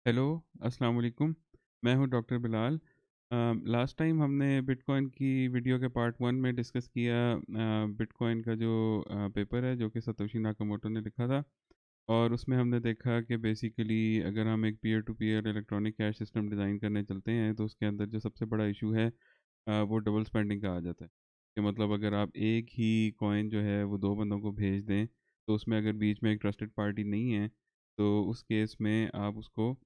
Hello, अस्सलाम वालेकुम। मैं हूँ डॉक्टर बिलाल। लास्ट टाइम हमने बिटकॉइन की वीडियो के पार्ट 1 में डिस्कस किया बिटकॉइन का जो पेपर है जो कि सतोशी नाकामोटो ने लिखा था। और उसमें हमने देखा कि बेसिकली अगर हम एक peer to peer electronic cash system design करने चलते हैं तो उसके अंदर जो सबसे बड़ा इशू है वो डबल स्पेंडिंग का आ जाता है। कि मतलब अगर आप एक ही कॉइन जो है वो 2 बंदों को भेज दें, तो उसमें अगर बीच में एक ट्रस्टेड पार्टी नहीं है, तो उस केस में आप उसको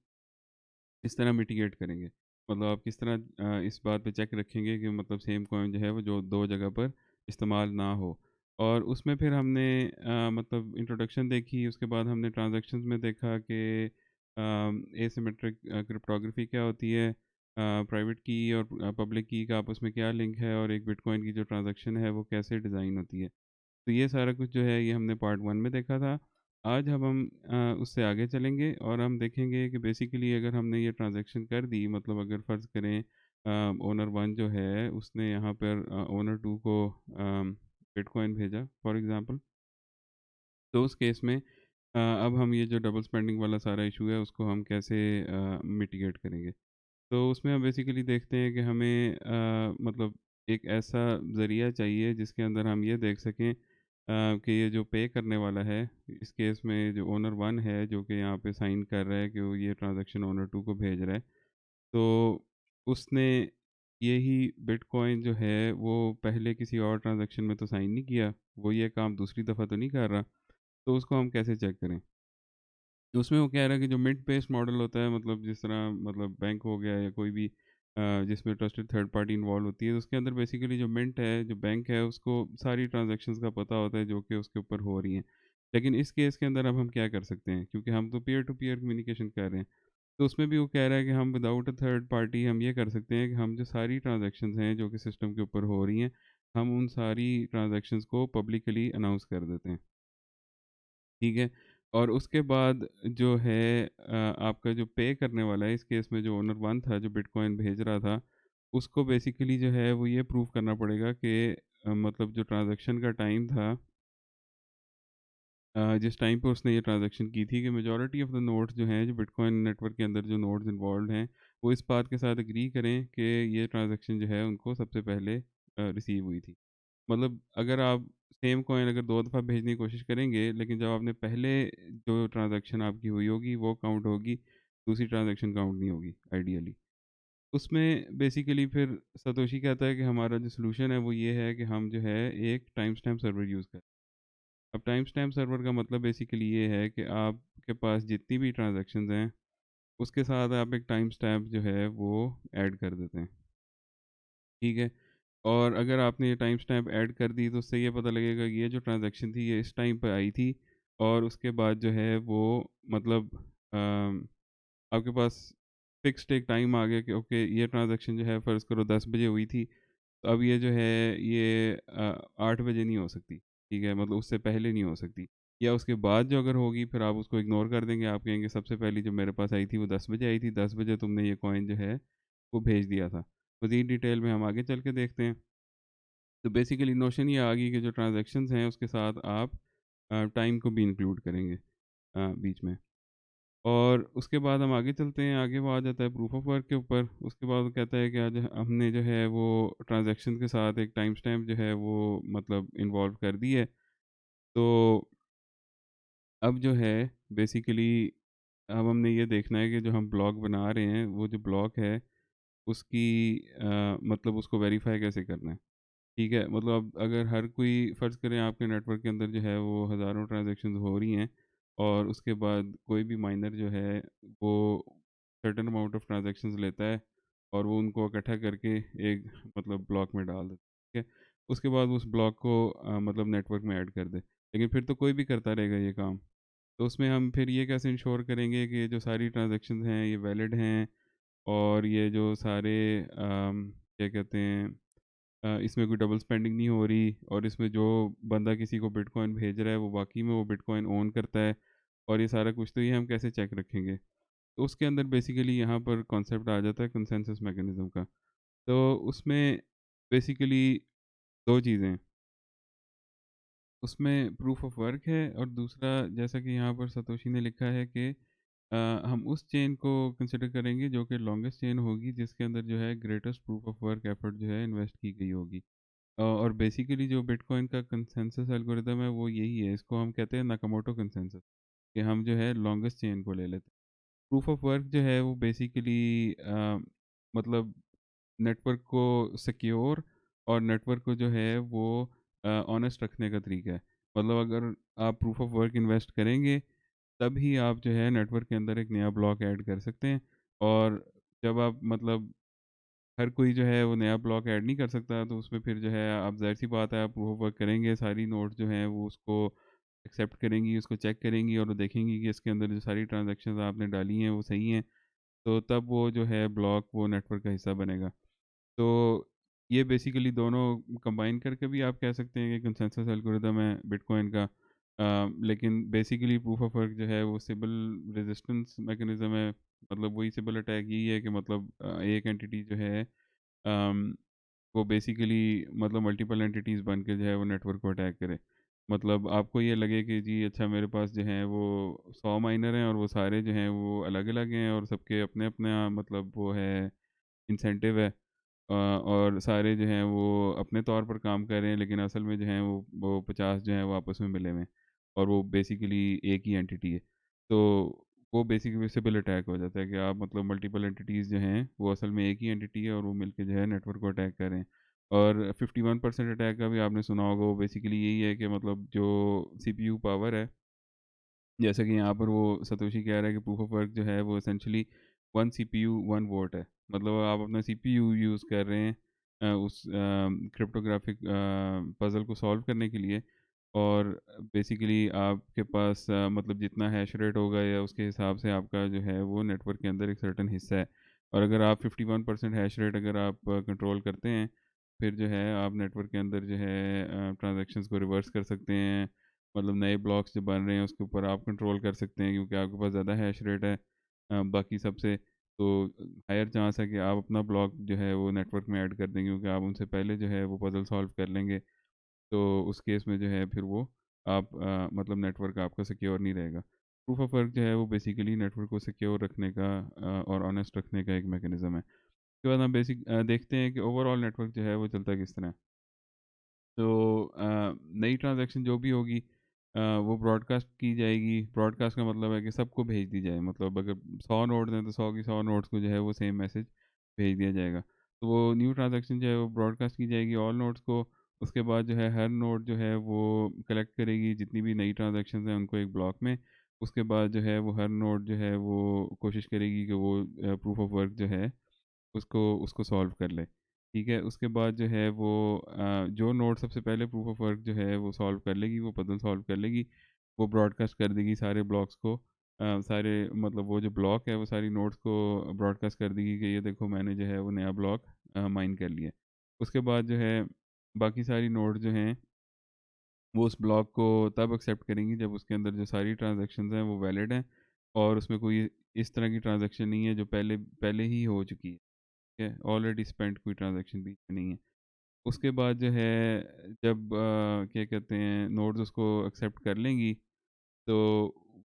इस तरह मिटिगेट करेंगे? मतलब आप किस तरह इस बात पे चेक रखेंगे कि मतलब सेम कॉइन जो है वो जो 2 जगह पर इस्तेमाल ना हो? और उसमें फिर हमने मतलब इंट्रोडक्शन देखी, उसके बाद हमने ट्रांज़ैक्शंस में देखा कि एसिमेट्रिक क्रिप्टोग्राफी क्या होती है? प्राइवेट की और पब्लिक की का आपस में क्या लिंक है? और एक बिटकॉइन की जो ट्रांज़ैक्शन है वो कैसे डिज़ाइन होती है? तो ये सारा कुछ जो है ये हमने पार्ट 1 में देखा था। आज अब हम उससे आगे चलेंगे और हम देखेंगे कि बेसिकली अगर हमने ये ट्रांज़ैक्शन कर दी, मतलब अगर फ़र्ज़ करें ओनर 1 जो है उसने यहाँ पर ओनर 2 को बिटकॉइन भेजा फॉर एग्ज़ाम्पल। तो उस केस में अब हम ये जो डबल स्पेंडिंग वाला सारा इश्यू है उसको हम कैसे मिटिगेट करेंगे। तो उसमें हम बेसिकली देखते हैं कि हमें मतलब एक ऐसा ज़रिया चाहिए जिसके अंदर हम ये देख सकें कि ये जो पे करने वाला है, इस केस में जो ओनर 1 है जो कि यहाँ पे साइन कर रहा है कि वो ये ट्रांज़ैक्शन ओनर 2 को भेज रहा है, तो उसने यही बिटकॉइन जो है वो पहले किसी और ट्रांज़ैक्शन में तो साइन नहीं किया, वो ये काम दूसरी दफ़ा तो नहीं कर रहा, तो उसको हम कैसे चेक करें? तो उसमें वो कह रहा है कि जो मिड बेस्ड मॉडल होता है, मतलब जिस तरह मतलब बैंक हो गया या कोई भी जिसमें ट्रस्टेड थर्ड पार्टी इन्वॉल्व होती है, तो उसके अंदर बेसिकली जो मिंट है, जो बैंक है, उसको सारी ट्रांजैक्शंस का पता होता है जो कि उसके ऊपर हो रही हैं। लेकिन इस केस के अंदर अब हम क्या कर सकते हैं, क्योंकि हम तो पीयर टू पीयर कम्युनिकेशन कर रहे हैं। तो उसमें भी वो कह रहा है कि हम विदाउट अ थर्ड पार्टी हम ये कर सकते हैं कि हम जो सारी ट्रांजैक्शंस हैं जो कि सिस्टम के ऊपर हो रही हैं, हम उन सारी ट्रांजैक्शंस को पब्लिकली अनाउंस कर देते हैं। ठीक है? और उसके बाद जो है आपका जो पे करने वाला है, इस केस में जो ओनर 1 था, जो बिटकॉइन भेज रहा था, उसको बेसिकली जो है वो ये प्रूव करना पड़ेगा कि मतलब जो ट्रांज़ैक्शन का टाइम था, जिस टाइम पे उसने ये ट्रांज़ैक्शन की थी, कि मेजॉरिटी ऑफ़ द नोड्स जो हैं, जो बिटकॉइन नेटवर्क के अंदर जो नोड्स इन्वॉल्व्ड हैं, वो इस बात के साथ एग्री करें कि ये ट्रांज़ैक्शन जो है उनको सबसे पहले रिसीव हुई थी। मतलब अगर आप सेम कॉइन अगर 2 दफ़ा भेजने की कोशिश करेंगे, लेकिन जब आपने पहले जो ट्रांज़ैक्शन आपकी हुई होगी वो काउंट होगी, दूसरी ट्रांज़ैक्शन काउंट नहीं होगी आइडियली। उसमें बेसिकली फिर सतोशी कहता है कि हमारा जो सॉल्यूशन है वो ये है कि हम जो है एक टाइम स्टैम्प सर्वर यूज़ करें। अब टाइम स्टैम्प सर्वर का मतलब बेसिकली ये है कि आपके पास जितनी भी ट्रांज़ैक्शंस हैं, उसके साथ आप एक टाइम स्टैम्प जो है वो ऐड कर देते हैं। ठीक है? और अगर आपने ये टाइम स्टैम्प ऐड कर दी तो उससे ये पता लगेगा कि ये जो ट्रांज़ैक्शन थी ये इस टाइम पे आई थी, और उसके बाद जो है वो मतलब आपके पास फ़िक्स्ड एक टाइम आ गया कि ओके ये ट्रांज़ैक्शन जो है फ़र्ज़ करो 10 बजे हुई थी, तो अब ये जो है ये 8 बजे नहीं हो सकती, ठीक है? मतलब उससे पहले नहीं हो सकती, या उसके बाद जो अगर होगी फिर आप उसको इग्नोर कर देंगे, आप कहेंगे सबसे पहली जो मेरे पास आई थी वो 10 बजे आई थी, 10 बजे तुमने ये कॉइन जो है वो भेज दिया था। मज़ीद डिटेल में हम आगे चल के देखते हैं। तो बेसिकली नोशन ये आ गई कि जो ट्रांज़ैक्शंस हैं उसके साथ आप टाइम को भी इंक्लूड करेंगे बीच में। और उसके बाद हम आगे चलते हैं, आगे वो आ जाता है प्रूफ ऑफ वर्क के ऊपर। उसके बाद वो कहता है कि आज हमने जो है वो ट्रांज़ैक्शन के साथ एक टाइम स्टैम्प जो है वो मतलब इन्वॉल्व कर दी है। तो अब जो है बेसिकली अब हमने ये देखना है कि जो हम ब्लॉक बना रहे हैं, वो जो ब्लॉक है उसकी मतलब उसको वेरीफ़ाई कैसे करना है। ठीक है, मतलब अब अगर हर कोई फ़र्ज़ करें आपके नेटवर्क के अंदर जो है वो हज़ारों ट्रांज़ैक्शंस हो रही हैं, और उसके बाद कोई भी माइनर जो है वो सर्टेन अमाउंट ऑफ़ ट्रांज़ैक्शंस लेता है और वो उनको इकट्ठा करके एक मतलब ब्लॉक में डाल देता है, ठीक है? उसके बाद उस ब्लॉक को मतलब नेटवर्क में ऐड कर दे। लेकिन फिर तो कोई भी करता रहेगा ये काम। तो उसमें हम फिर ये कैसे इंश्योर करेंगे कि ये जो सारी ट्रांज़ैक्शंस हैं ये वैलिड हैं, और ये जो सारे क्या कहते हैं इसमें कोई डबल स्पेंडिंग नहीं हो रही, और इसमें जो बंदा किसी को बिटकॉइन भेज रहा है वो वाक़ई में वो बिटकॉइन ओन करता है, और ये सारा कुछ, तो ये हम कैसे चेक रखेंगे? तो उसके अंदर बेसिकली यहाँ पर कॉन्सेप्ट आ जाता है कंसेंसस मैकेनिज़्म का। तो उसमें बेसिकली 2 चीज़ें हैं, उसमें प्रूफ ऑफ वर्क है, और दूसरा जैसा कि यहाँ पर सतोशी ने लिखा है कि हम उस चेन को कंसिडर करेंगे जो कि लॉन्गेस्ट चेन होगी, जिसके अंदर जो है greatest proof of work effort जो है इन्वेस्ट की गई होगी। और बेसिकली जो बिटकॉइन का कंसेंसस एल्गोरिदम है वो यही है, इसको हम कहते हैं नाकामोटो कंसेंसस, कि हम जो है लॉन्गेस्ट चेन को ले लेते हैं। प्रूफ ऑफ वर्क जो है वो बेसिकली मतलब नेटवर्क को सिक्योर और नेटवर्क को जो है वो ऑनेस्ट रखने का तरीका है। मतलब अगर आप प्रूफ ऑफ वर्क इन्वेस्ट करेंगे, तभी आप जो है नेटवर्क के अंदर एक नया ब्लॉक ऐड कर सकते हैं। और जब आप मतलब हर कोई जो है वो नया ब्लॉक ऐड नहीं कर सकता, तो उसमें फिर जो है आप ज़ाहिर-सी बात है आप प्रूफ ऑफ वर्क करेंगे, सारी नोड्स जो हैं वो उसको एक्सेप्ट करेंगी, उसको चेक करेंगी और वो देखेंगी कि इसके अंदर जो सारी ट्रांज़ैक्शंस आपने डाली हैं वो सही हैं। तो तब वो जो है ब्लॉक वो नेटवर्क का हिस्सा बनेगा। तो ये बेसिकली दोनों कंबाइन करके भी आप कह सकते हैं कि कंसेंसस एल्गोरिदम है बिटकॉइन का। लेकिन बेसिकली प्रूफ ऑफ वर्क जो है वो सिबल रेजिस्टेंस मैकेनिज्म है। मतलब वही सिबल अटैक यही है कि मतलब एक एंटिटी जो है अम, वो बेसिकली मतलब मल्टीपल एंटिटीज़ बन के जो है वो नेटवर्क को अटैक करे। मतलब आपको ये लगे कि जी अच्छा मेरे पास जो है वो 100 माइनर हैं और वो सारे जो हैं वो अलग-अलग हैं और सबके अपने-अपने मतलब वो है इंसेंटिव है। और सारे जो हैं वो अपने तौर पर काम कर रहे हैं, लेकिन असल में जो हैं वो 50 जो हैं वो आपस में मिले हुए हैं और वो बेसिकली एक ही एंटिटी है। तो वो बेसिकली सिंपल अटैक हो जाता है कि आप मतलब मल्टीपल एंटिटीज़ जो हैं वो असल में एक ही एंटिटी है और वो मिलके जो है नेटवर्क को अटैक कर रहे हैं। और 51% अटैक का भी आपने सुना होगा, वो बेसिकली यही है कि मतलब जो सीपीयू पावर है, जैसे कि यहाँ पर वो सतोशी कह रहा है कि प्रूफ ऑफ वर्क जो है वो एसेंशियली 1 सीपीयू 1 वोट है। मतलब आप अपना सीपीयू यूज़ कर रहे हैं उस क्रिप्टोग्राफिक पज़ल को सॉल्व करने के लिए। और बेसिकली आपके पास मतलब जितना हैश रेट होगा या उसके हिसाब से आपका जो है वो नेटवर्क के अंदर एक सर्टेन हिस्सा है। और अगर आप 51% हैश रेट अगर आप कंट्रोल करते हैं, फिर जो है आप नेटवर्क के अंदर जो है ट्रांज़ैक्शंस को रिवर्स कर सकते हैं। मतलब नए ब्लॉक्स जो बन रहे हैं उसके ऊपर आप कंट्रोल कर सकते हैं, क्योंकि आपके पास ज़्यादा हैश रेट है बाकी सबसे। तो हायर चांस है कि आप अपना ब्लॉक जो है वो नेटवर्क में ऐड कर देंगे, क्योंकि आप उनसे पहले जो है वो पज़ल सॉल्व कर लेंगे। तो उस केस में जो है फिर वो आप मतलब नेटवर्क आपका सिक्योर नहीं रहेगा। प्रूफ ऑफ वर्क जो है वो बेसिकली नेटवर्क को सिक्योर रखने का और ऑनेस्ट रखने का एक मैकेनिज़्म है। उसके बाद हम देखते हैं कि ओवरऑल नेटवर्क जो है वो चलता किस तरह है। तो नई ट्रांज़ैक्शन जो भी होगी वो ब्रॉडकास्ट की जाएगी। ब्रॉडकास्ट का मतलब है कि सबको भेज दी जाए। मतलब अगर 100 नोड्स हैं तो 100 की 100 नोड्स को जो है वो सेम मैसेज भेज दिया जाएगा। तो वो न्यू ट्रांज़ैक्शन जो है वो ब्रॉडकास्ट की जाएगी ऑल नोड्स को। उसके बाद जो है हर नोड जो है वो कलेक्ट करेगी जितनी भी नई ट्रांज़ैक्शंस हैं उनको एक ब्लॉक में। उसके बाद जो है वो हर नोड जो है वो कोशिश करेगी कि वो प्रूफ ऑफ वर्क जो है उसको उसको सॉल्व कर ले। ठीक है? उसके बाद जो है वो जो नोड सबसे पहले प्रूफ ऑफ वर्क जो है वो सॉल्व कर लेगी, वो पज़ल सॉल्व कर लेगी, वो ब्रॉडकास्ट कर देगी सारे ब्लॉक्स को। सारे मतलब वो जो ब्लॉक है वो सारी नोड्स को ब्रॉडकास्ट कर देगी कि ये देखो मैंने जो है वो नया ब्लॉक माइन कर लिया। उसके बाद जो है बाकी सारी नोड जो हैं वो उस ब्लॉक को तब एक्सेप्ट करेंगी जब उसके अंदर जो सारी ट्रांज़ैक्शंस हैं वो वैलिड हैं और उसमें कोई इस तरह की ट्रांज़ैक्शन नहीं है जो पहले पहले ही हो चुकी है। ठीक है? ऑलरेडी स्पेंट कोई ट्रांज़ैक्शन बीच में नहीं है। उसके बाद जो है जब क्या कहते हैं नोड्स उसको एक्सेप्ट कर लेंगी, तो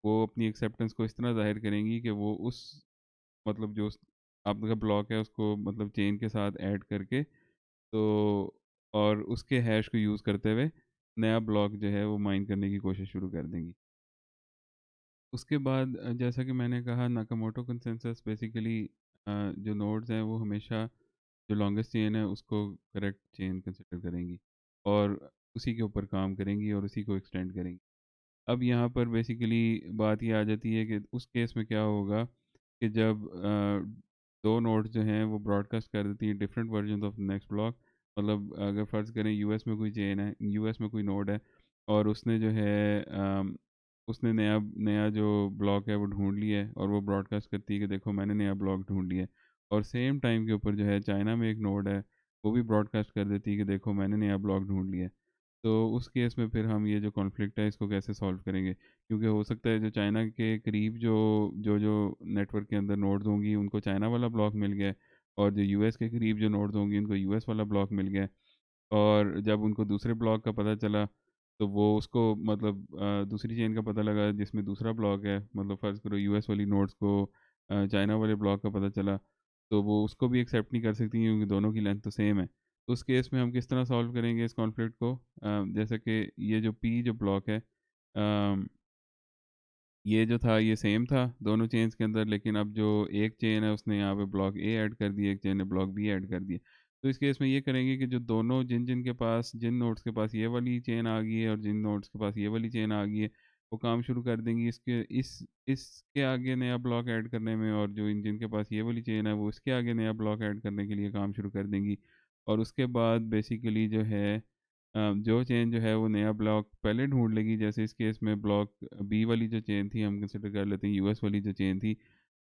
वो अपनी एक्सेप्टेंस को इस तरह ज़ाहिर करेंगी कि वो उस मतलब जो उस आपका ब्लॉक है उसको मतलब चेन के साथ ऐड करके, तो और उसके हैश को यूज़ करते हुए नया ब्लॉक जो है वो माइन करने की कोशिश शुरू कर देंगी। उसके बाद जैसा कि मैंने कहा नाकामोटो कंसेंसस बेसिकली जो नोड्स हैं वो हमेशा जो लॉन्गेस्ट चेन है उसको करेक्ट चेन कंसिडर करेंगी और उसी के ऊपर काम करेंगी और उसी को एक्सटेंड करेंगी। अब यहाँ पर बेसिकली बात ये आ जाती है कि उस केस में क्या होगा कि जब 2 नोड्स जो हैं वो ब्रॉडकास्ट कर देती हैं different versions of next block. मतलब अगर फ़र्ज़ करें यूएस में कोई चेन है, यूएस में कोई नोड है और उसने जो है उसने नया नया जो ब्लॉक है वो ढूँढ लिया है और वो ब्रॉडकास्ट करती है कि देखो मैंने नया ब्लॉक ढूँढ लिया है। और सेम टाइम के ऊपर जो है चाइना में एक नोड है, वो भी ब्रॉडकास्ट कर देती है कि देखो मैंने नया ब्लॉक ढूँढ लिया है। तो उस केस में फिर हम ये जो कॉन्फ्लिक्ट है इसको कैसे सॉल्व करेंगे? क्योंकि हो सकता है जो चाइना के करीब जो नेटवर्क के अंदर नोड्स होंगी उनको चाइना वाला ब्लॉक मिल गया है और जो यूएस के करीब जो नोड्स होंगी उनको यूएस वाला ब्लॉक मिल गया है। और जब उनको दूसरे ब्लॉक का पता चला तो वो उसको मतलब दूसरी चेन का पता लगा जिसमें दूसरा ब्लॉक है, मतलब फ़र्ज़ करो यूएस वाली नोड्स को चाइना वाले ब्लॉक का पता चला, तो वो उसको भी एक्सेप्ट नहीं कर सकती क्योंकि दोनों की लेंथ तो सेम है। तो उस केस में हम किस तरह सॉल्व करेंगे इस कॉन्फ्लिक्ट को? जैसे कि ये जो पी जो ब्लॉक है, अ ये जो था ये सेम था दोनों चेन्स के अंदर, लेकिन अब जो एक चेन है उसने यहाँ पे ब्लॉक ए ऐड कर दिया, एक चेन ने ब्लॉक बी ऐड कर दिया। तो इस केस में ये करेंगे कि जो दोनों जिन-जिन के पास जिन नोड्स के पास ये वाली चेन आ गई है और जिन नोड्स के पास ये वाली चेन आ गई है, वो काम शुरू कर देंगी इसके आगे नया ब्लॉक ऐड करने में, और जो इन जिनके पास ये वाली चेन है वो इसके आगे नया ब्लॉक ऐड करने के लिए काम शुरू कर देंगी। और उसके बाद बेसिकली जो है जो चेन जो है वो नया ब्लॉक पहले ढूँढ लेगी, जैसे इस केस में ब्लॉक बी वाली जो चेन थी हम कंसिडर कर लेते हैं यूएस वाली जो चेन थी,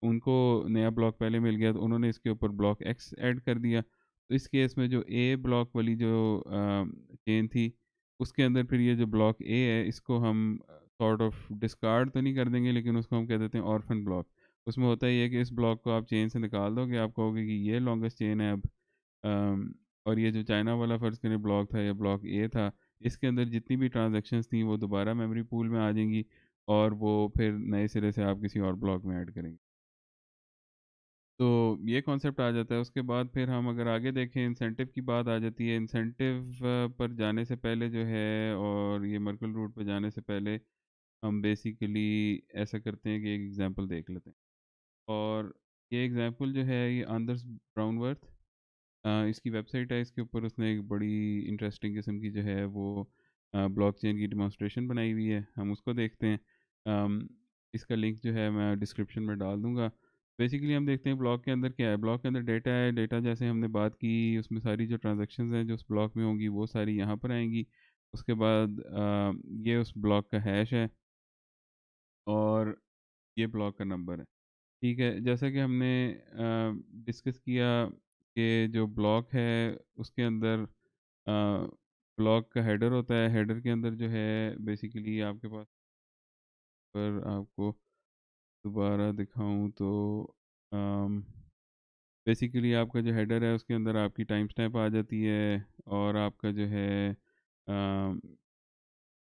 उनको नया ब्लॉक पहले मिल गया तो उन्होंने इसके ऊपर ब्लॉक एक्स ऐड कर दिया। तो इस केस में जो ए ब्लॉक वाली जो चेन थी, उसके अंदर फिर ये जो ब्लॉक ए है इसको हम सॉर्ट ऑफ डिस्कार्ड तो नहीं कर देंगे, लेकिन उसको हम कह देते हैं ऑर्फन ब्लॉक। उसमें होता ये है कि इस ब्लॉक को आप चेन से निकाल दोगे, आप कहोगे कि ये लॉन्गेस्ट चेन है अब। अम, और ये जो चाइना वाला फ़र्ज़ करें ब्लॉक था या ब्लॉक ए था, इसके अंदर जितनी भी ट्रांज़ैक्शंस थी वो दोबारा मेमोरी पूल में आ जाएँगी और वो फिर नए सिरे से आप किसी और ब्लॉक में ऐड करेंगे। तो ये कॉन्सेप्ट आ जाता है। उसके बाद फिर हम अगर आगे देखें इंसेंटिव की बात आ जाती है। इंसेंटिव पर जाने से पहले जो है और ये मर्कल रूट पे जाने से पहले हम बेसिकली ऐसा करते हैं कि एक एग्ज़ाम्पल देख लेते हैं। और ये एग्ज़ाम्पल जो है ये आंदर्स ब्राउनवर्थ, इसकी वेबसाइट है, इसके ऊपर उसने एक बड़ी इंटरेस्टिंग किस्म की जो है वो ब्लॉकचेन की डेमोंस्ट्रेशन बनाई हुई है, हम उसको देखते हैं। अम, इसका लिंक जो है मैं डिस्क्रिप्शन में डाल दूँगा। बेसिकली हम देखते हैं ब्लॉक के अंदर क्या है, ब्लॉक के अंदर डेटा है, डेटा जैसे हमने बात की उसमें सारी जो ट्रांज़ैक्शंस हैं जो उस ब्लॉक में होंगी वो सारी यहाँ पर आएँगी। उसके बाद ये उस ब्लॉक का हैश है और ये ब्लॉक का नंबर है। ठीक है, जैसा कि हमने डिस्कस किया कि जो ब्लॉक है उसके अंदर ब्लॉक का हेडर होता है, हेडर के अंदर जो है बेसिकली आपके पास, पर आपको दोबारा दिखाऊँ तो बेसिकली आपका जो हेडर है उसके अंदर आपकी टाइम स्टैम्प आ जाती है और आपका जो है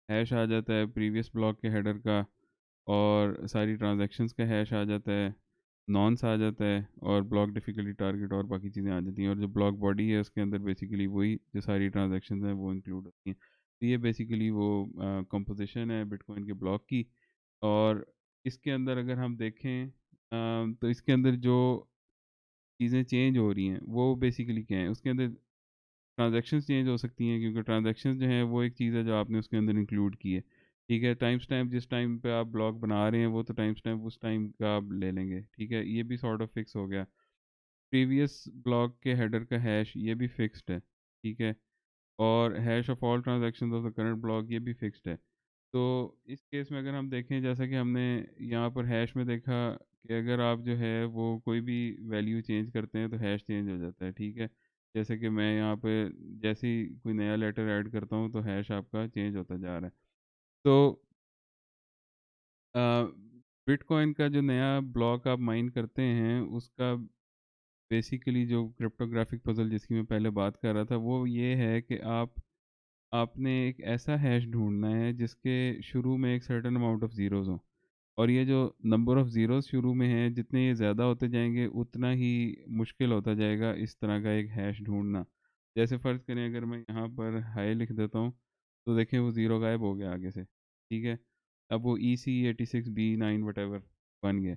हैश आ जाता है प्रीवियस ब्लॉक के हेडर का, और सारी ट्रांजैक्शंस का हैश आ जाता है, नॉन्स आ जाता है और ब्लॉक डिफ़िकल्टी टारगेट और बाकी चीज़ें आ जाती हैं, और जो ब्लॉक बॉडी है उसके अंदर बेसिकली वही जो सारी ट्रांजैक्शंस हैं वो इंक्लूड होती हैं। तो ये बेसिकली वो कंपोज़िशन है बिटकॉइन के ब्लॉक की। और इसके अंदर अगर हम देखें तो इसके अंदर जो चीज़ें चेंज हो रही हैं वो बेसिकली क्या है, उसके अंदर ट्रांज़ैक्शंस चेंज हो सकती हैं क्योंकि ट्रांज़ैक्शंस जो हैं वो एक चीज़ है जो आपने उसके अंदर इंक्लूड की है। ठीक है, टाइम स्टैम्प जिस टाइम पे आप ब्लॉक बना रहे हैं वो तो टाइम स्टैम्प उस टाइम का आप ले लेंगे। ठीक है, ये भी सॉर्ट ऑफ फिक्स हो गया। प्रीवियस ब्लॉक के हेडर का हैश ये भी फिक्स्ड है। ठीक है, और hash of all transactions of the current block ये भी फिक्स्ड है। तो इस केस में अगर हम देखें जैसा कि हमने यहाँ पर हैश में देखा कि अगर आप जो है वो कोई भी वैल्यू चेंज करते हैं तो हैश चेंज हो जाता है। ठीक है, जैसे कि मैं यहाँ पे जैसे ही कोई नया लेटर ऐड करता हूँ तो हैश आपका चेंज होता जा रहा है। तो बिटकॉइन का जो नया ब्लॉक आप माइन करते हैं उसका बेसिकली जो क्रिप्टोग्राफिक पजल जिसकी मैं पहले बात कर रहा था वो ये है कि आपने एक ऐसा हैश ढूँढना है जिसके शुरू में एक सर्टेन अमाउंट ऑफ ज़ीरोज़ हों, और ये जो नंबर ऑफ ज़ीरोज़ शुरू में हैं जितने ये ज़्यादा होते जाएँगे उतना ही मुश्किल होता जाएगा इस तरह का एक हैश ढूँढना। जैसे फ़र्ज़ करें अगर मैं यहाँ पर हाई लिख देता हूँ, तो देखें वो ज़ीरो गायब हो गया आगे से, ठीक है? अब वो EC86B9 व्हाटएवर बन गया।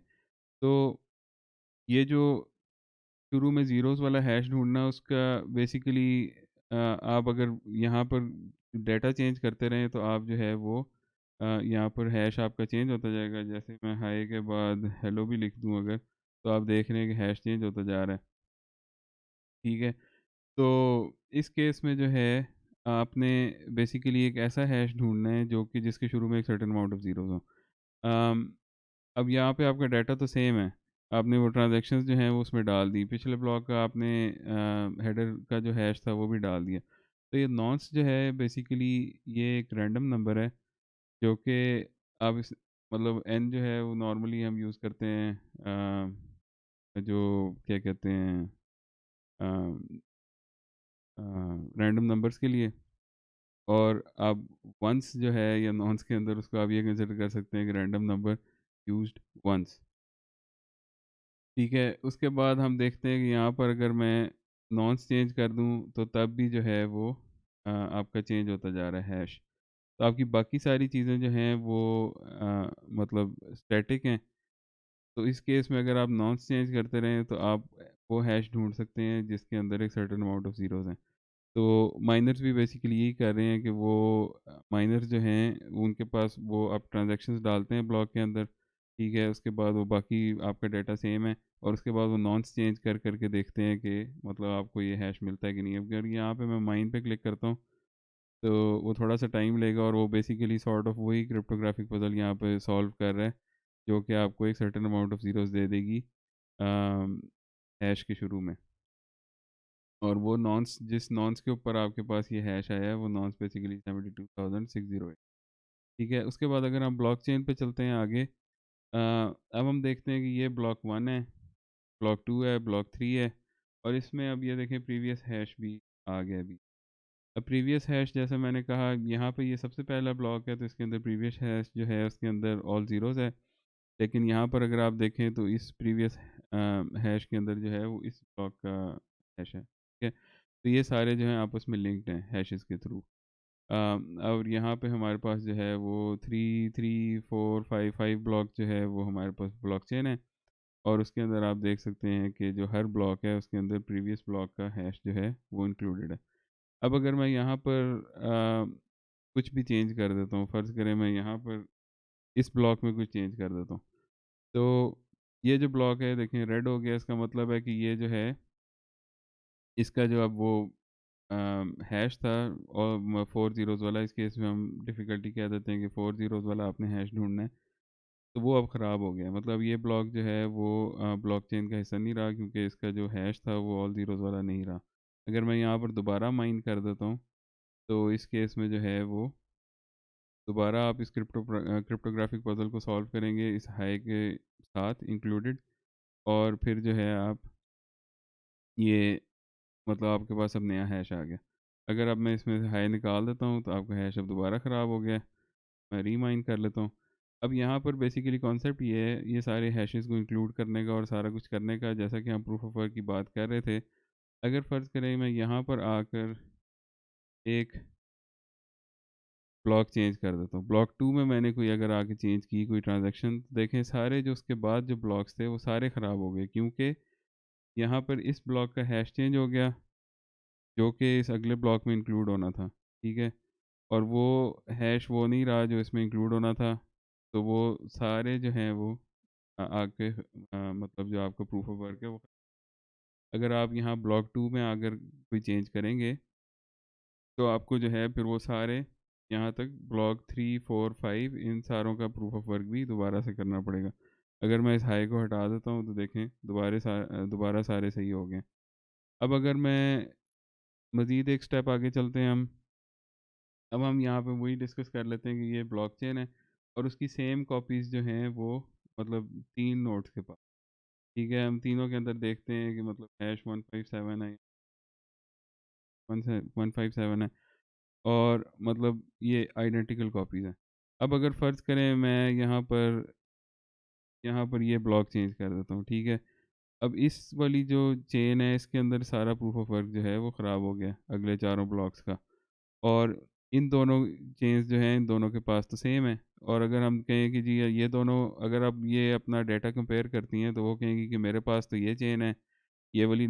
तो ये जो शुरू में ज़ीरोज़ वाला हैश ढूँढना उसका बेसिकली आप अगर यहाँ पर डेटा चेंज करते रहें तो आप जो है वो यहाँ पर हैश आपका चेंज होता जाएगा। जैसे मैं हाय के बाद हेलो भी लिख दूँ अगर, तो आप देख रहे हैं कि हैश चेंज होता जा रहा है। ठीक है? तो इस केस में जो है आपने बेसिकली एक ऐसा हैश ढूँढना है जो कि जिसके शुरू में एक सर्टेन अमाउंट ऑफ ज़ीरोज़ हों। अम, अब यहाँ पे आपका डाटा तो सेम है। आपने वो ट्रांज़ैक्शंस जो हैं वो उसमें डाल दी। पिछले ब्लॉक का आपने हेडर का जो हैश था वो भी डाल दिया। तो ये नॉन्स जो है बेसिकली ये एक रैंडम नंबर है जो कि आप इस मतलब n जो है वो नॉर्मली हम यूज़ करते हैं जो क्या कहते हैं अ रैंडम नंबर्स के लिए। और आप वंस जो है या नॉन्स के अंदर उसको आप ये कंसिडर कर सकते हैं कि रैंडम नंबर यूज्ड वंस। ठीक है, उसके बाद हम देखते हैं कि यहाँ पर अगर मैं नॉन्स चेंज कर दूँ तो तब भी जो है वो आपका चेंज होता जा रहा है हैश। तो आपकी बाकी सारी चीज़ें जो हैं वो मतलब स्टैटिक हैं। तो इस केस में अगर आप नॉन्स चेंज करते रहें तो आप वो हैश ढूँढ सकते हैं जिसके अंदर एक सर्टेन अमाउंट ऑफ ज़ीरोज़ हैं। तो माइनर्स भी बेसिकली यही कर रहे हैं कि वो माइनर्स जो हैं उनके पास वो आप ट्रांज़ैक्शंस डालते हैं ब्लॉक के अंदर, ठीक है? उसके बाद वो बाकी आपका डाटा सेम है और उसके बाद वो नॉन्स चेंज कर के देखते हैं कि मतलब आपको ये हैश मिलता है कि नहीं। अब अगर यहाँ पे मैं माइन पे क्लिक करता हूँ तो वो थोड़ा-सा टाइम लेगा और वो बेसिकली सॉर्ट ऑफ वही क्रिप्टोग्राफिक पज़ल यहाँ पे सॉल्व कर रहा है, जो कि आपको एक सर्टेन अमाउंट ऑफ ज़ीरोज़ दे देगी अम, हैश के शुरू में। और वो नॉन्स जिस नॉन्स के ऊपर आपके पास ये हैश आया है वो नॉन्स बेसिकली 72608। ठीक है, उसके बाद अगर हम ब्लॉकचेन पे चलते हैं आगे, अब हम देखते हैं कि ये ब्लॉक 1 है, ब्लॉक 2 है, ब्लॉक 3 है और इसमें अब ये देखें प्रीवियस हैश भी आ गया अभी। अब प्रीवियस हैश जैसे मैंने कहा यहाँ पे ये सबसे पहला ब्लॉक है तो इसके अंदर प्रीवियस हैश जो है उसके अंदर ऑल ज़ीरोज़ है। लेकिन यहाँ पर अगर आप देखें तो इस प्रीवियस हैश के अंदर जो है वो इस ब्लॉक का हैश है, ठीक है? तो ये सारे जो हैं आपस में लिंक्ड हैं हैशेस के थ्रू। और यहाँ पे हमारे पास जो है वो 3 3 4 5 5 ब्लॉक जो है वो हमारे पास ब्लॉकचेन है और उसके अंदर आप देख सकते हैं कि जो हर ब्लॉक है उसके अंदर प्रीवियस ब्लॉक का हैश जो है वो इंक्लूडेड है। अब अगर मैं यहाँ पर कुछ भी चेंज कर देता हूँ, फ़र्ज़ करें मैं यहाँ पर इस ब्लॉक में कुछ चेंज कर देता हूँ, तो ये जो ब्लॉक है देखें रेड हो गया, इसका मतलब है कि ये जो है इसका जो अब वो हैश था और 4 ज़ीरोज़ वाला, इस केस में हम डिफ़िकल्टी कह देते हैं कि 4 ज़ीरोज़ वाला आपने हैश ढूँढना है, तो वो अब ख़राब हो गया। मतलब ये ब्लॉक जो है वो ब्लॉकचेन का हिस्सा नहीं रहा क्योंकि इसका जो हैश था वो ऑल ज़ीरोज़ वाला नहीं रहा। अगर मैं यहाँ पर दोबारा माइन कर देता हूँ, तो इस केस में जो है वो दोबारा आप इस क्रिप्टोग्राफिक पज़ल को सॉल्व करेंगे इस हाई के साथ इंक्लूडेड और फिर जो है आप ये मतलब आपके पास अब नया हैश आ गया। अगर अब मैं इसमें से हाई निकाल देता हूँ तो आपका हैश अब दोबारा ख़राब हो गया है। मैं रीमाइन कर लेता हूँ। अब यहाँ पर बेसिकली कॉन्सेप्ट ये है ये सारे हैशेस को इंक्लूड करने का और सारा कुछ करने का, जैसा कि हम प्रूफ ऑफ वर्क की बात कर रहे थे। अगर फ़र्ज़ करें मैं यहाँ पर आकर एक ब्लॉक चेंज कर देता हूँ। ब्लॉक 2 में मैंने कोई अगर आके चेंज की कोई ट्रांज़ैक्शन, तो देखें सारे जो उसके बाद जो ब्लॉक्स थे वो सारे ख़राब हो गए क्योंकि यहाँ पर इस ब्लॉक का हैश चेंज हो गया, जो कि इस अगले ब्लॉक में इंक्लूड होना था, ठीक है? और वो हैश वो नहीं रहा जो इसमें इंक्लूड होना था, तो वो सारे जो हैं वो आके मतलब जो आपका प्रूफ ऑफ वर्क है वो, अगर आप यहाँ ब्लॉक 2 में अगर कोई चेंज करेंगे तो आपको जो है फिर वो सारे यहाँ तक ब्लॉक 3 4 5 इन सारों का प्रूफ ऑफ वर्क भी दोबारा से करना पड़ेगा। अगर मैं इस हाई को हटा देता हूँ तो देखें दोबारा सारे सही हो गए। अब अगर मैं मज़ीद एक स्टेप आगे चलते हैं हम, अब हम यहाँ पे वही डिस्कस कर लेते हैं कि ये ब्लॉकचेन है और उसकी सेम कॉपीज़ जो हैं वो मतलब 3 नोड्स के पास, ठीक है? हम तीनों के अंदर देखते हैं कि मतलब हैश 157 है, 157 है और मतलब ये आइडेंटिकल कॉपीज़ हैं। अब अगर फ़र्ज़ करें मैं यहाँ पर ये ब्लॉक चेंज कर देता हूँ, ठीक है? अब इस वाली जो चेन है इसके अंदर सारा प्रूफ ऑफ वर्क जो है वो ख़राब हो गया अगले चारों ब्लॉक्स का। और इन दोनों चेन्स जो हैं इन दोनों के पास तो सेम है और अगर हम कहें कि जी ये दोनों अगर आप ये अपना डाटा कंपेयर करती हैं तो वो कहेंगी कि मेरे पास तो ये चेन है, ये वाली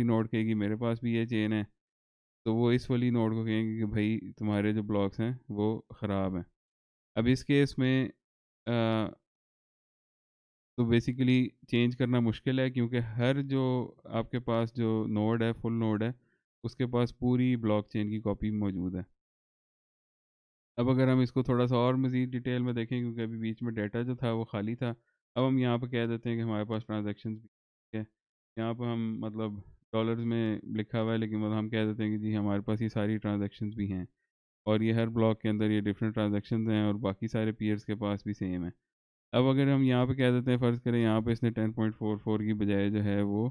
नोड कहेगी मेरे पास भी ये चेन है, तो वो इस वाली नोड को कहेंगे कि भाई तुम्हारे जो ब्लॉक्स हैं वो ख़राब हैं। अब इस केस में अ, तो बेसिकली चेंज करना मुश्किल है क्योंकि हर जो आपके पास जो नोड है फुल नोड है उसके पास पूरी ब्लॉकचेन की कॉपी मौजूद है। अब अगर हम इसको थोड़ा-सा और मज़ीद डिटेल में देखें क्योंकि अभी बीच में डाटा जो था वो खाली था। अब हम यहाँ पे कह देते हैं कि हमारे पास ट्रांज़ैक्शंस भी है। यहाँ पे हम मतलब डॉलर्स में लिखा हुआ है लेकिन मतलब हम कह देते हैं कि जी हमारे पास ये सारी ट्रांज़ैक्शंस भी हैं और ये हर ब्लॉक के अंदर ये डिफरेंट ट्रांज़ैक्शंस हैं और बाकी सारे पीयर्स के पास भी सेम है। अब अगर हम यहाँ पे कह देते हैं फ़र्ज़ करें यहाँ पे इसने 10.44 की बजाय जो है वो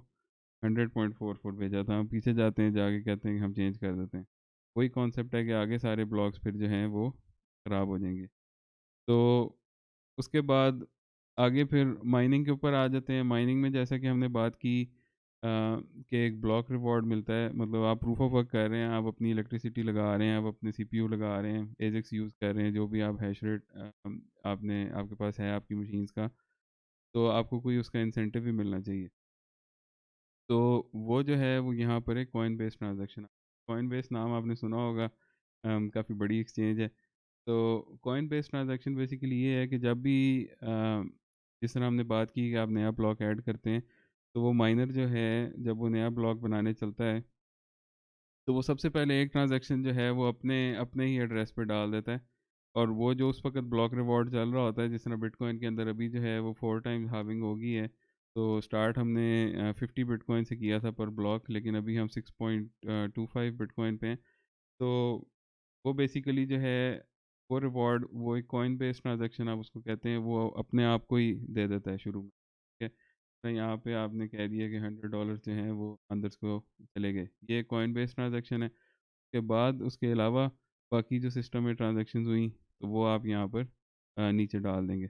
100.44 भेजा था। हम पीछे जाते हैं जाके कहते हैं कि हम चेंज कर देते हैं। वही कॉन्सेप्ट है कि आगे सारे ब्लॉक्स फिर जो हैं वो ख़राब हो जाएँगे। तो उसके बाद आगे फिर माइनिंग के ऊपर आ जाते हैं। माइनिंग में जैसा कि हमने बात की कि एक ब्लॉक रिवॉर्ड मिलता है, मतलब आप प्रूफ ऑफ वर्क कर रहे हैं, आप अपनी इलेक्ट्रिसिटी लगा रहे हैं, आप अपने सीपीयू लगा रहे हैं, एजिक्स यूज़ कर रहे हैं, जो भी आप हैश रेट आपने आपके पास है आपकी मशीन्स का, तो आपको कोई उसका इंसेंटिव भी मिलना चाहिए। तो वो जो है वो यहाँ पर है coin based transaction. Coin based नाम आपने सुना होगा, काफ़ी बड़ी एक्सचेंज है। तो कॉइन बेस्ड ट्रांज़ैक्शन बेसिकली ये है कि जब भी जिस तरह हमने बात की कि आप नया ब्लॉक ऐड करते हैं, तो वो माइनर जो है जब वो नया ब्लॉक बनाने चलता है, तो वो सबसे पहले एक ट्रांज़ैक्शन जो है वो अपने अपने ही एड्रेस पे डाल देता है। और वो जो उस वक़्त ब्लॉक रिवॉर्ड चल रहा होता है, जिस तरह बिटकॉइन के अंदर अभी जो है वो 4 टाइम्स हाल्विंग हो गई है। तो स्टार्ट हमने 50 बिटकॉइन से किया था पर ब्लॉक, लेकिन अभी हम 6.25 बिटकॉइन पे हैं। तो वो बेसिकली जो है वो रिवॉर्ड, वो एक कॉइन बेस्ड ट्रांज़ैक्शन आप उसको कहते हैं, वो अपने आप को ही दे देता है शुरू में, ठीक है? तो यहाँ पे आपने कह दिया कि $100 जो हैं वो अंदर को चले गए। ये कॉइन बेस्ड ट्रांज़ैक्शन है। उसके बाद उसके अलावा बाकी जो सिस्टम में ट्रांज़ैक्शंस हुई, तो वो आप यहाँ पर नीचे डाल देंगे।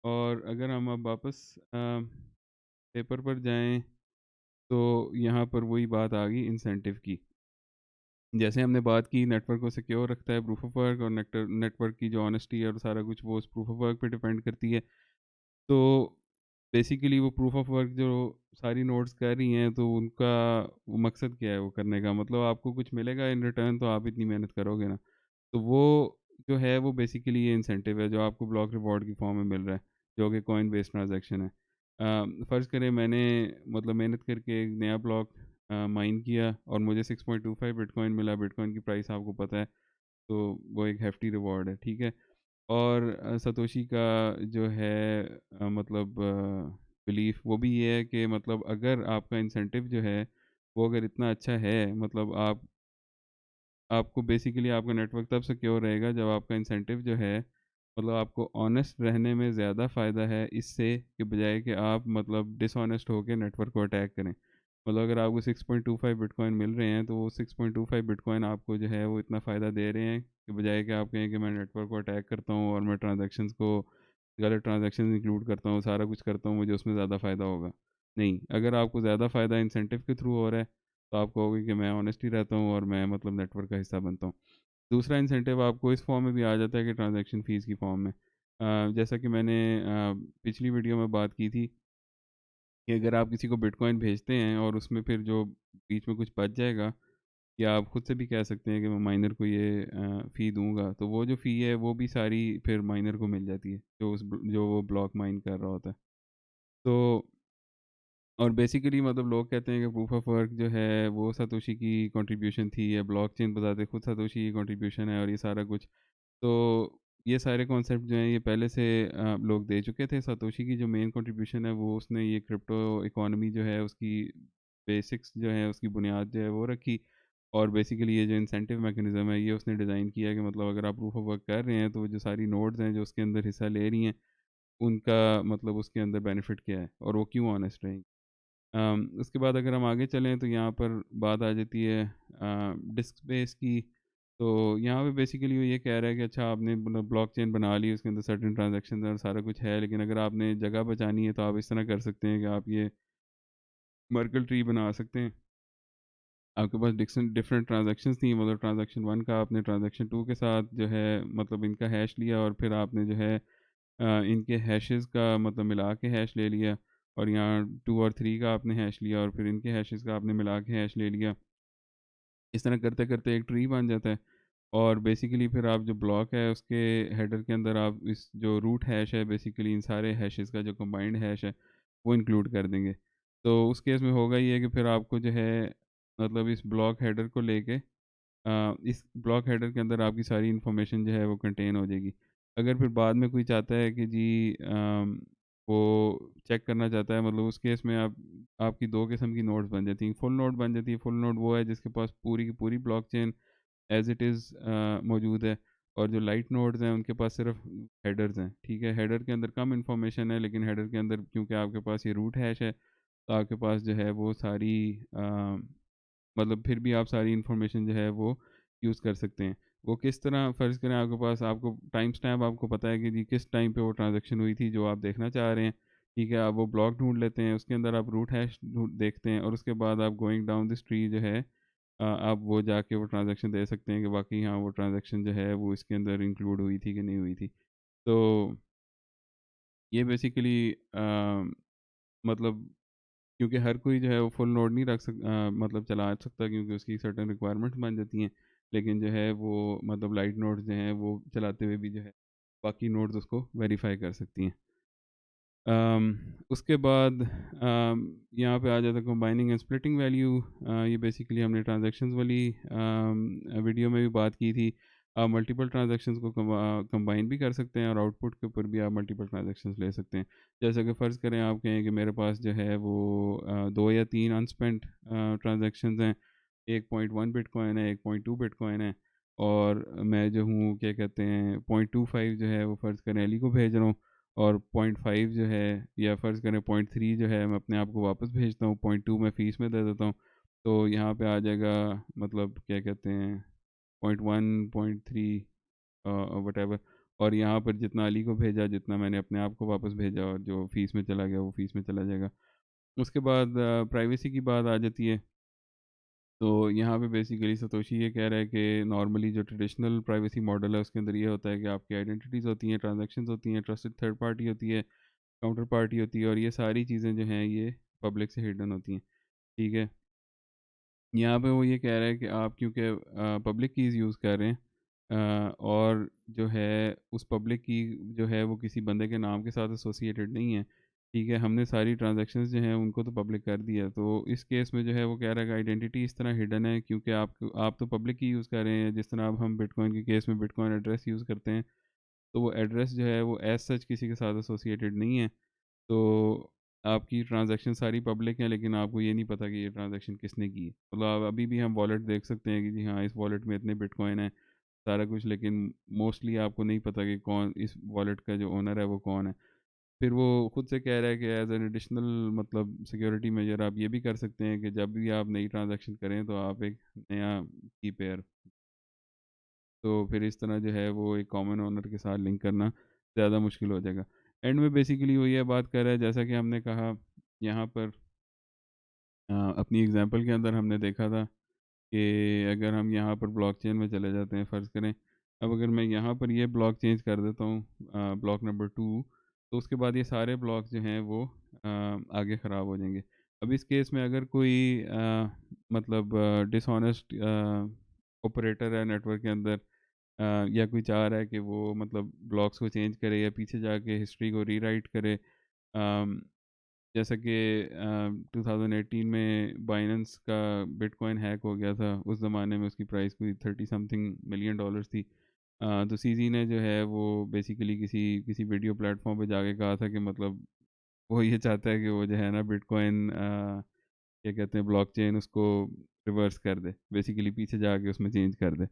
और अगर हम अब वापस पेपर पर जाएँ, तो यहाँ पर वही बात आ गई इंसेंटिव की। जैसे हमने बात की नेटवर्क को सिक्योर रखता है प्रूफ ऑफ वर्क, और नेटवर्क की जो ऑनेस्टी है और सारा कुछ वो उस प्रूफ ऑफ वर्क पे डिपेंड करती है। तो बेसिकली वो प्रूफ ऑफ वर्क जो सारी नोड्स कर रही हैं, तो उनका वो मकसद क्या है वो करने का, मतलब आपको कुछ मिलेगा इन रिटर्न, तो आप इतनी मेहनत करोगे ना। तो वो जो है वो बेसिकली ये इंसेंटिव है जो आपको ब्लॉक रिवॉर्ड की फॉर्म में मिल रहा है, जो कि कॉइन बेस्ड ट्रांजैक्शन है। फ़र्ज़ करें मैंने मतलब मेहनत करके एक नया ब्लॉक माइन किया और मुझे 6.25 बिटकॉइन मिला। बिटकॉइन की प्राइस आपको पता है, तो वो एक हेफ़्टी रिवॉर्ड है, ठीक है? और सतोशी का जो है मतलब बिलीफ वो भी ये है कि मतलब अगर आपका इंसेंटिव जो है वो अगर इतना अच्छा है, मतलब आपको बेसिकली आपका नेटवर्क तब सिक्योर रहेगा जब आपका इंसेंटिव जो है, मतलब आपको ऑनेस्ट रहने में ज़्यादा फ़ायदा है इससे के बजाय कि आप मतलब डिसऑनेस्ट होकर नेटवर्क को अटैक करें। मतलब अगर आपको 6.25 बिटकॉइन मिल रहे हैं, तो वो 6.25 बिटकॉइन आपको जो है वो इतना फ़ायदा दे रहे हैं कि बजाय कि आप कहें कि मैं नेटवर्क को अटैक करता हूँ और मैं ट्रांज़ैक्शंस को गलत ट्रांज़ैक्शंस इंक्लूड करता हूँ, सारा कुछ करता हूँ, मुझे उसमें ज़्यादा फ़ायदा होगा। नहीं, अगर आपको ज़्यादा फ़ायदा इंसेंटिव के थ्रू हो रहा है, तो आप कहोगे कि मैं ऑनेस्ट ही रहता हूँ और मैं मतलब नेटवर्क का हिस्सा बनता हूँ। दूसरा इंसेंटिव आपको इस फॉर्म में भी आ जाता है कि ट्रांज़ैक्शन फ़ीस की फॉर्म में। जैसा कि मैंने पिछली वीडियो में बात की थी कि अगर आप किसी को बिटकॉइन भेजते हैं और उसमें फिर जो बीच में कुछ बच जाएगा, या आप खुद से भी कह सकते हैं कि मैं माइनर को ये फ़ी दूँगा, तो वो जो फ़ी है वो भी सारी फिर माइनर को मिल जाती है, जो वो ब्लॉक माइन कर रहा होता है। तो और बेसिकली मतलब लोग कहते हैं कि प्रूफ ऑफ वर्क जो है वो सतोशी की कंट्रीब्यूशन थी, या ब्लॉकचेन बताते खुद सतोशी की कंट्रीब्यूशन है और ये सारा कुछ। तो ये सारे कॉन्सेप्ट जो हैं ये पहले से लोग दे चुके थे। सतोशी की जो मेन कंट्रीब्यूशन है वो उसने ये क्रिप्टो इकोनॉमी जो है उसकी बेसिक्स जो है उसकी बुनियाद जो है वो रखी। और बेसिकली ये जो इंसेंटिव मैकेनिज़्म है ये उसने डिज़ाइन किया है कि मतलब अगर आप प्रूफ ऑफ वर्क कर रहे हैं, तो वो जो सारी नोड्स हैं जो उसके अंदर हिस्सा ले रही हैं, उनका मतलब उसके अंदर बेनिफिट क्या है और वो क्यों ऑनेस्ट रहेंगी। उसके बाद अगर हम आगे चलें तो यहाँ पर बात आ जाती है डिस्क स्पेस की। तो यहाँ पे बेसिकली वो ये कह रहा है कि अच्छा आपने मतलब ब्लॉकचेन बना ली, उसके अंदर सर्टेन ट्रांजैक्शन और सारा कुछ है, लेकिन अगर आपने जगह बचानी है तो आप इस तरह कर सकते हैं कि आप ये मर्कल ट्री बना सकते हैं। आपके पास डिक्सन डिफरेंट ट्रांज़ैक्शंस थी, मतलब ट्रांज़ैक्शन 1 का आपने ट्रांज़ैक्शन 2 के साथ जो है मतलब इनका हैश लिया, और फिर आपने जो है इनके हैशेस का मतलब मिला के हैश ले लिया, और यहाँ 2 और 3 का आपने हैश लिया और फिर इनके हैशेस का आपने मिला के हैश ले लिया। इस तरह करते-करते एक ट्री बन जाता है। और बेसिकली फिर आप जो ब्लॉक है उसके हेडर के अंदर आप इस जो रूट हैश है बेसिकली इन सारे हैशेस का जो कंबाइंड हैश है वो इंक्लूड कर देंगे। तो उस केस में होगा ये कि फिर आपको जो है मतलब इस ब्लॉक हेडर को लेके इस ब्लॉक हेडर के अंदर आपकी सारी इन्फॉर्मेशन जो है वो कंटेन हो जाएगी। अगर फिर बाद में कोई चाहता है कि जी वो चेक करना चाहता है, मतलब उस केस में आपकी 2 किस्म की नोड्स बन जाती हैं। फुल नोड बन जाती है। फुल नोड वो है जिसके पास पूरी की पूरी ब्लॉकचेन एज़ इट इज़ मौजूद है, और जो लाइट नोड्स हैं उनके पास सिर्फ हेडर्स हैं, ठीक है? हेडर के अंदर कम इन्फॉर्मेशन है, लेकिन हेडर के अंदर क्योंकि आपके पास ये रूट हैश है, तो आपके पास जो है वो सारी मतलब फिर भी आप सारी इन्फॉर्मेशन जो है वो यूज़ कर सकते हैं। वो किस तरह, फ़र्ज़ करें आपके पास, आपको टाइम स्टैम्प आपको पता है कि जी किस टाइम पे वो ट्रांज़ैक्शन हुई थी जो आप देखना चाह रहे हैं, ठीक है? आप वो ब्लॉक ढूँढ लेते हैं, उसके अंदर आप रूट हैश ढूँढ देखते हैं और उसके बाद आप गोइंग डाउन दिस ट्री जो है आप वो जाके वो ट्रांज़ैक्शन दे सकते हैं कि वाक़ई हाँ, वो ट्रांज़ैक्शन जो है वो इसके अंदर इंक्लूड हुई थी कि नहीं हुई थी। तो ये बेसिकली मतलब क्योंकि हर कोई जो है वो फुल नोड नहीं मतलब चला सकता, क्योंकि उसकी सर्टेन रिक्वायरमेंट्स बन जाती हैं। लेकिन जो है वो मतलब लाइट नोड्स जो हैं वो चलाते हुए भी जो है बाकी नोड्स उसको वेरीफाई कर सकती हैं। उसके बाद यहाँ पे आ जाता है कंबाइनिंग एंड स्प्लिटिंग वैल्यू। ये बेसिकली हमने ट्रांजैक्शंस वाली वीडियो में भी बात की थी। आप मल्टीपल ट्रांजैक्शंस को कंबाइन भी कर सकते हैं और आउटपुट के ऊपर भी आप मल्टीपल ट्रांजैक्शंस ले सकते हैं। जैसे कि फ़र्ज़ करें आप कहें कि मेरे पास जो है वो 2 या 3 अनस्पेंट ट्रांजैक्शंस हैं। 1.1 बिटकॉइन है, 1.2 बिटकॉइन है और मैं जो हूँ क्या कहते हैं 0.25 जो है वो फ़र्ज़ करें अली को भेज रहा हूँ और 0.5 जो है या फ़र्ज़ करें 0.3 जो है मैं अपने आप को वापस भेजता हूँ, 0.2 मैं फ़ीस में दे देता हूँ। तो यहाँ पे आ जाएगा मतलब क्या कहते हैं 0.1, 0.3 व्हाटएवर, और यहाँ पर जितना अली को भेजा, जितना मैंने अपने आप को वापस भेजा और जो फ़ीस में चला गया वो फ़ीस में चला जाएगा। उसके बाद प्राइवेसी की बात आ जाती है। तो यहाँ पे बेसिकली सतोशी ये कह रहा है कि नॉर्मली जो ट्रेडिशनल प्राइवेसी मॉडल है उसके अंदर ये होता है कि आपकी आइडेंटिटीज़ होती हैं, ट्रांजैक्शंस होती हैं, ट्रस्टेड थर्ड पार्टी होती है, काउंटर पार्टी होती है और ये सारी चीज़ें जो हैं ये पब्लिक से हिडन होती हैं, ठीक है। यहाँ पे वो ये कह रहा है कि आप क्योंकि पब्लिक कीज़ यूज़ कर रहे हैं और जो है उस पब्लिक की जो है वो किसी बंदे के नाम के साथ एसोसिएटेड नहीं है, ठीक है। हमने सारी ट्रांजैक्शंस जो हैं उनको तो पब्लिक कर दिया, तो इस केस में जो है वो कह रहा है कि आइडेंटिटी इस तरह हिडन है क्योंकि आप तो पब्लिक की यूज़ कर रहे हैं, जिस तरह अब हम बिटकॉइन के केस में बिटकॉइन एड्रेस यूज़ करते हैं, तो वो एड्रेस जो है वो एज़ सच किसी के साथ एसोसिएटेड नहीं है। तो आपकी ट्रांज़ैक्शन सारी पब्लिक है, लेकिन आपको ये नहीं पता कि ये ट्रांज़ैक्शन किसने की है। मतलब आप अभी भी हम वॉलेट देख सकते हैं कि जी हाँ, इस वॉलेट में इतने बिटकॉइन हैं, सारा कुछ, लेकिन मोस्टली आपको नहीं पता कि कौन इस वॉलेट का जो ओनर है वो कौन है। फिर वो खुद से कह रहा है कि एज़ एन एडिशनल मतलब सिक्योरिटी मेजर आप ये भी कर सकते हैं कि जब भी आप नई ट्रांज़ैक्शन करें तो आप एक नया की पेयर, तो फिर इस तरह जो है वो एक कॉमन ओनर के साथ लिंक करना ज़्यादा मुश्किल हो जाएगा। एंड में बेसिकली वो ये बात कर रहा है, जैसा कि हमने कहा यहाँ पर अपनी एग्जांपल के अंदर हमने देखा था कि अगर हम यहाँ पर ब्लॉकचेन में चले जाते हैं, फ़र्ज़ करें अब अगर मैं यहाँ पर ये ब्लॉक चेंज कर देता हूँ ब्लॉक नंबर 2, तो उसके बाद ये सारे ब्लॉक जो हैं वो आगे ख़राब हो जाएंगे। अब इस केस में अगर कोई मतलब डिसऑनेस्ट ऑपरेटर है नेटवर्क के अंदर या कोई चाह रहा है कि वो मतलब ब्लॉक्स को चेंज करे या पीछे जाके हिस्ट्री को रीराइट करे, अम, जैसा कि 2018 में बाइनेंस का बिटकॉइन हैक हो गया था, उस ज़माने में उसकी प्राइस कोई 30 समथिंग मिलियन डॉलर्स थी। तो सीजी ने जो है वो बेसिकली किसी किसी वीडियो प्लेटफॉर्म पे जाके कहा था कि मतलब वो ये चाहता है कि वो जो है ना बिटकॉइन क्या कहते हैं ब्लॉकचेन उसको रिवर्स कर दे, बेसिकली पीछे जाके उसमें चेंज कर दे।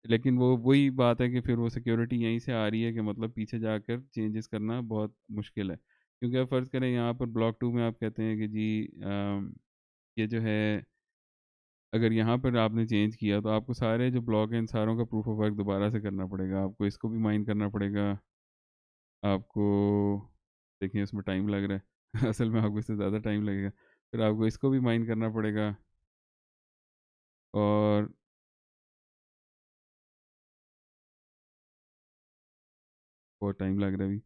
लेकिन वो वही बात है कि फिर वो सिक्योरिटी यहीं से आ रही है कि मतलब पीछे जाकर चेंजेस करना बहुत मुश्किल है। क्योंकि आप फ़र्ज़ करें यहाँ पर ब्लॉक 2 में आप कहते हैं कि जी ये जो है अगर यहाँ पर आपने चेंज किया तो आपको सारे जो ब्लॉक हैं इन सारों का प्रूफ ऑफ वर्क दोबारा से करना पड़ेगा। आपको इसको भी माइन करना पड़ेगा, आपको देखिए इसमें टाइम लग रहा है असल में आपको इससे ज़्यादा टाइम लगेगा। फिर आपको इसको भी माइन करना पड़ेगा और बहुत टाइम लग रहा है अभी।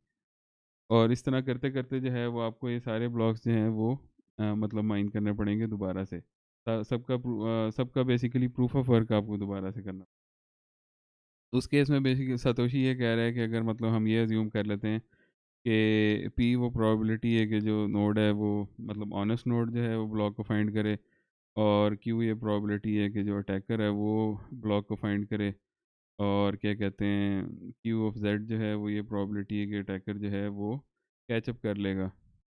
और इस तरह करते-करते जो है वो आपको ये सारे ब्लॉक्स जो हैं वो मतलब माइन करने पड़ेंगे दोबारा से। सबका बेसिकली प्रूफ ऑफ वर्क आपको दोबारा से करना। उस केस में बेसिकली सतोशी ये कह रहा है कि अगर मतलब हम ये अज़्यूम कर लेते हैं कि पी वो प्रोबेबिलिटी है कि जो नोड है वो मतलब ऑनेस्ट नोड जो है वो ब्लॉक को फाइंड करे और क्यू ये प्रोबेबिलिटी है कि जो अटैकर है वो ब्लॉक को फाइंड करे और क्या कहते हैं क्यू ऑफ जेड जो है वो ये प्रोबेबिलिटी है कि अटैकर जो है वो कैचअप कर लेगा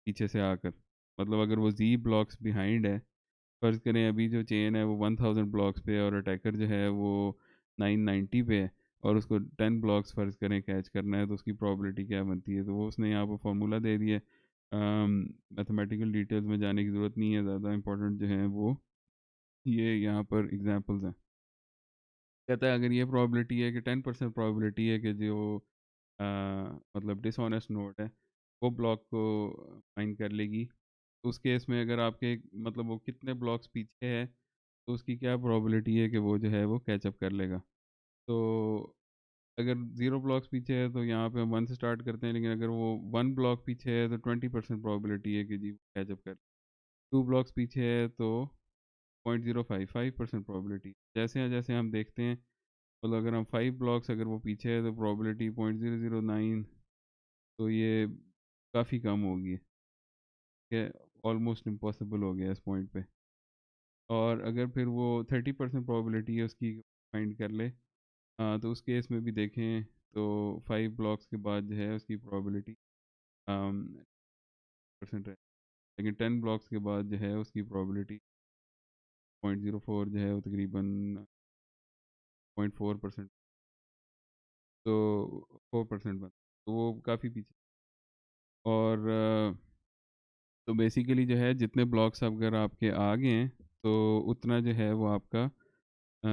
पीछे से आकर। मतलब अगर वो जी ब्लॉक्स बिहाइंड है, फ़र्ज़ करें अभी जो चेन है वो 1000 ब्लॉक्स पे है और अटैकर जो है वो 990 पे है और उसको 10 ब्लॉक्स फ़र्ज़ करें कैच करना है, तो उसकी प्रोबेबिलिटी क्या बनती है, तो वो उसने यहाँ पर फार्मूला दे दिया है। मैथमेटिकल डिटेल्स में जाने की ज़रूरत नहीं है, ज़्यादा इंपॉर्टेंट जो है वो ये यहाँ पर एग्जांपल्स हैं। कहता है अगर ये प्रोबेबिलिटी है कि 10% प्रोबेबिलिटी है कि जो अ, मतलब डिसऑनेस्ट नोड है वो ब्लॉक को फाइंड कर लेगी। तो उस केस में अगर आपके मतलब वो कितने ब्लॉक्स पीछे है तो उसकी क्या प्रोबेबिलिटी है कि वो जो है वो कैचअप कर लेगा। तो अगर 0 ब्लॉक्स पीछे है तो यहाँ पे हम 1 से स्टार्ट करते हैं, लेकिन अगर वो 1 ब्लॉक पीछे है तो 20% प्रोबेबिलिटी है कि जी कैचअप कर। 2 ब्लॉक्स पीछे है तो 0.055% प्रोबेबिलिटी। जैसे हम देखते हैं मतलब अगर हम 5 ब्लॉक्स अगर वो पीछे है तो प्रोबेबिलिटी 0.009, तो ये काफ़ी कम होगी, कि ऑलमोस्ट इम्पॉसिबल हो गया इस पॉइंट पे। और अगर फिर वो 30% प्रोबेबिलिटी है उसकी फाइंड कर ले, तो उस केस में भी देखें तो 5 ब्लॉक्स के बाद जो है उसकी प्रोबेबिलिटी परसेंट है, लेकिन 10 ब्लॉक्स के बाद जो है उसकी प्रोबेबिलिटी 0.04 जो है वो तकरीबन 0.4%, तो 4% बन, तो वो काफ़ी पीछे। और तो बेसिकली जो है जितने ब्लॉक्स अगर आपके आ गए हैं तो उतना जो है वो आपका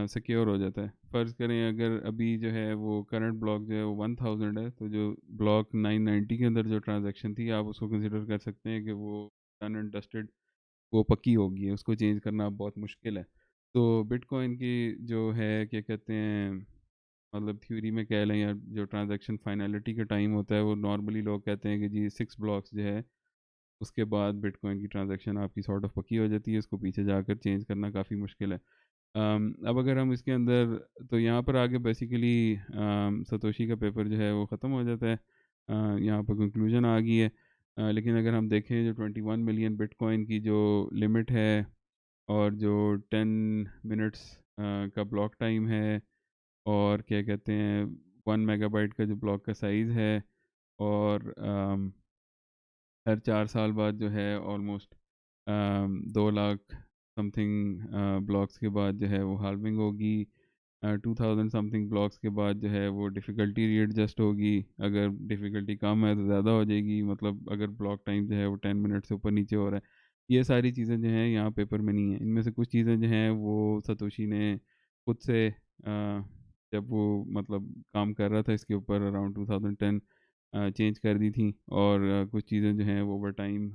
सिक्योर हो जाता है। फ़र्ज़ करें अगर अभी जो है वो करंट ब्लॉक जो है वो 1000 है, तो जो ब्लॉक 990 के अंदर जो ट्रांज़ैक्शन थी आप उसको कंसिडर कर सकते हैं कि वो डन एंड डस्टेड, वो पक्की हो गई है, उसको चेंज करना अब बहुत मुश्किल है। तो बिटकॉइन की जो है क्या कहते हैं, मतलब थ्योरी में कह लें या जो ट्रांज़ैक्शन फाइनलिटी का टाइम होता है वो नॉर्मली लोग कहते हैं कि जी 6 ब्लॉक्स जो है उसके बाद बिटकॉइन की ट्रांज़ैक्शन आपकी सॉर्ट ऑफ पक्की हो जाती है, इसको पीछे जाकर चेंज करना काफ़ी मुश्किल है। अब अगर हम इसके अंदर, तो यहाँ पर आगे बेसिकली सतोशी का पेपर जो है वो ख़त्म हो जाता है। यहाँ पर कंक्लूजन आ गई है। लेकिन अगर हम देखें जो 21 मिलियन बिटकॉइन की जो लिमिट है और जो 10 मिनट्स का ब्लॉक टाइम है, और क्या कहते हैं 1 मेगाबाइट का जो ब्लॉक का साइज़ है, और हर 4 साल बाद जो है ऑलमोस्ट 2 लाख समथिंग ब्लॉक्स के बाद जो है वो हाल्विंग होगी। 2000 समथिंग ब्लॉक्स के बाद जो है वो डिफ़िकल्टी रीएडजस्ट होगी। अगर डिफ़िकल्टी कम है तो ज़्यादा हो जाएगी, मतलब अगर ब्लॉक टाइम जो है वो 10 मिनट से ऊपर नीचे हो रहा है। ये सारी चीज़ें जो हैं यहाँ पेपर में नहीं है। इनमें से कुछ चीज़ें जो हैं वो सतोशी ने खुद से जब वो मतलब काम कर रहा था इसके ऊपर अराउंड 2010 चेंज कर दी थी, और कुछ चीज़ें जो हैं वो over time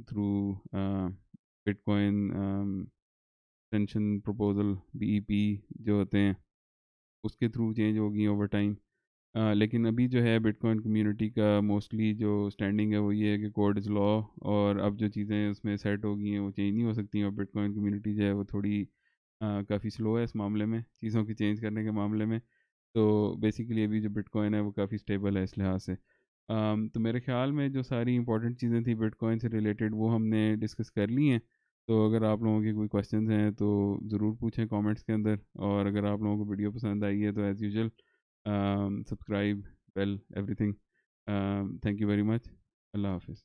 through bitcoin extension proposal BEP जो होते हैं उसके थ्रू चेंज हो गई ओवर टाइम। लेकिन अभी जो है बिटकॉइन कम्युनिटी का मोस्टली जो स्टैंडिंग है वो ये है कि कोड इज़ लॉ, और अब जो चीज़ें उसमें सेट हो गई हैं वो चेंज नहीं हो सकती, और बिटकॉइन कम्युनिटी जो है वो थोड़ी काफ़ी स्लो है इस मामले में, चीज़ों की चेंज करने के मामले में। तो बेसिकली अभी जो बिटकॉइन है वो काफ़ी स्टेबल है इस लिहाज से। तो मेरे ख़्याल में जो सारी इंपॉर्टेंट चीज़ें थी बिटकॉइन से रिलेटेड वो हमने डिस्कस कर ली हैं। तो अगर आप लोगों के कोई क्वेश्चंस हैं तो ज़रूर पूछें कमेंट्स के अंदर, और अगर आप लोगों को वीडियो पसंद आई है तो as usual subscribe, well, everything. Thank you very much. Allah Hafiz.